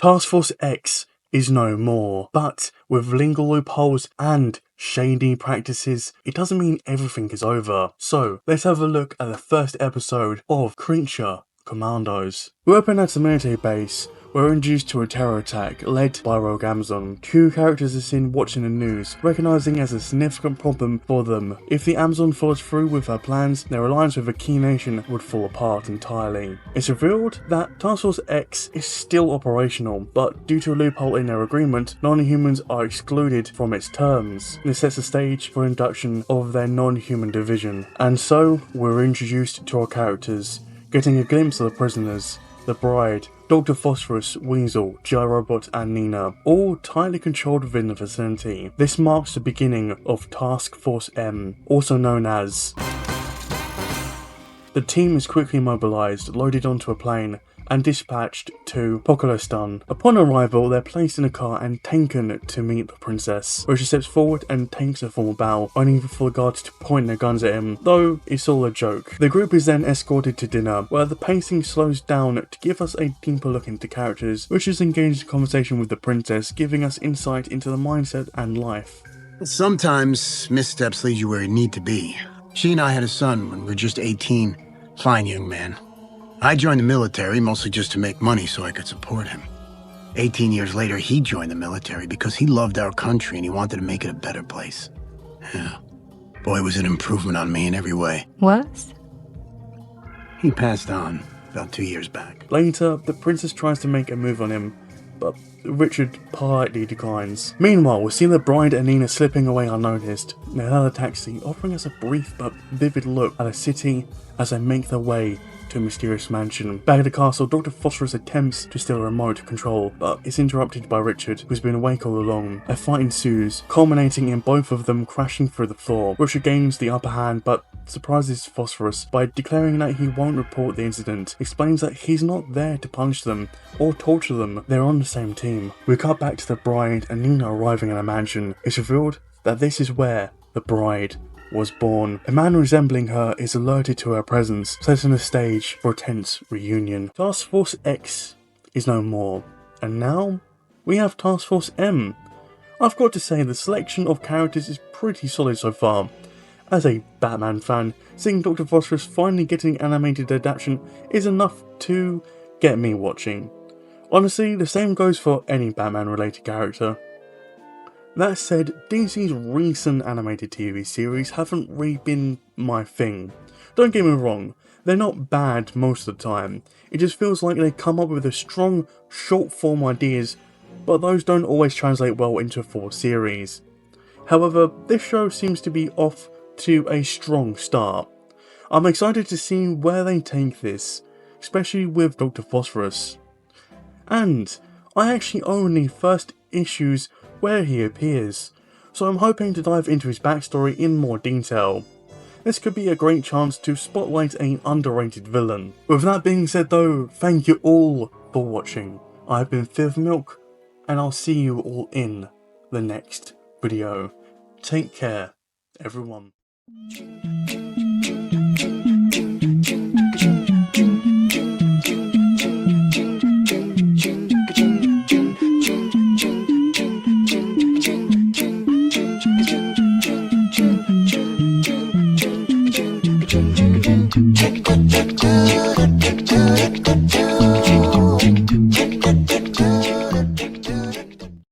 Task Force X is no more, but with legal loopholes and shady practices, it doesn't mean everything is over. So let's have a look at the first episode of Creature Commandos. We open at a military base. We're introduced to a terror attack led by Rogue Amazon. Two characters are seen watching the news, recognizing as a significant problem for them. If the Amazon follows through with her plans, their alliance with a key nation would fall apart entirely. It's revealed that Task Force X is still operational, but due to a loophole in their agreement, non-humans are excluded from its terms. This sets the stage for induction of their non-human division. And so, we're introduced to our characters, getting a glimpse of the prisoners, the bride, Dr. Phosphorus, Weasel, J-Robot and Nina, all tightly controlled within the vicinity. This marks the beginning of Task Force M, also known as... The team is quickly mobilized, loaded onto a plane, and dispatched to Pokolostan. Upon arrival, they're placed in a car and taken to meet the princess, where she steps forward and takes a formal bow, only for the guards to point their guns at him, though it's all a joke. The group is then escorted to dinner, where the pacing slows down to give us a deeper look into characters, which is engaged in conversation with the princess, giving us insight into the mindset and life. Sometimes missteps lead you where you need to be. She and I had a son when we were just 18. Fine young man. I joined the military mostly just to make money so I could support him. 18 years later, he joined the military because he loved our country and he wanted to make it a better place. Yeah. Boy, was it an improvement on me in every way. Was? He passed on about 2 years back. Later, the princess tries to make a move on him, but Richard politely declines. Meanwhile, we see the bride and Nina slipping away unnoticed in another taxi, offering us a brief but vivid look at the city as they make their way to a mysterious mansion. Back at the castle, Dr. Phosphorus attempts to steal remote control, but is interrupted by Richard, who's been awake all along. A fight ensues, culminating in both of them crashing through the floor. Richard gains the upper hand, but surprises Phosphorus by declaring that he won't report the incident, explains that he's not there to punish them or torture them, they're on the same team. We cut back to the bride and Nina arriving in a mansion. It's revealed that this is where the bride was born. A man resembling her is alerted to her presence, setting the stage for a tense reunion. Task Force X is no more, and now we have Task Force M. I've got to say the selection of characters is pretty solid so far. As a Batman fan, seeing Dr. Phosphorus finally getting an animated adaptation is enough to get me watching. Honestly, the same goes for any Batman related character. That said, DC's recent animated TV series haven't really been my thing. Don't get me wrong, they're not bad most of the time. It just feels like they come up with a strong, short form ideas, but those don't always translate well into a full series. However, this show seems to be off to a strong start. I'm excited to see where they take this, especially with Dr. Phosphorus. And I actually own the first issues where he appears, so I'm hoping to dive into his backstory in more detail. This could be a great chance to spotlight an underrated villain. With that being said though, thank you all for watching. I've been FearfulMilk, and I'll see you all in the next video. Take care, everyone. Tick-tock, tick-tock, tick-tock, tick-tock, tick-tock, tick-tock, tick-tock.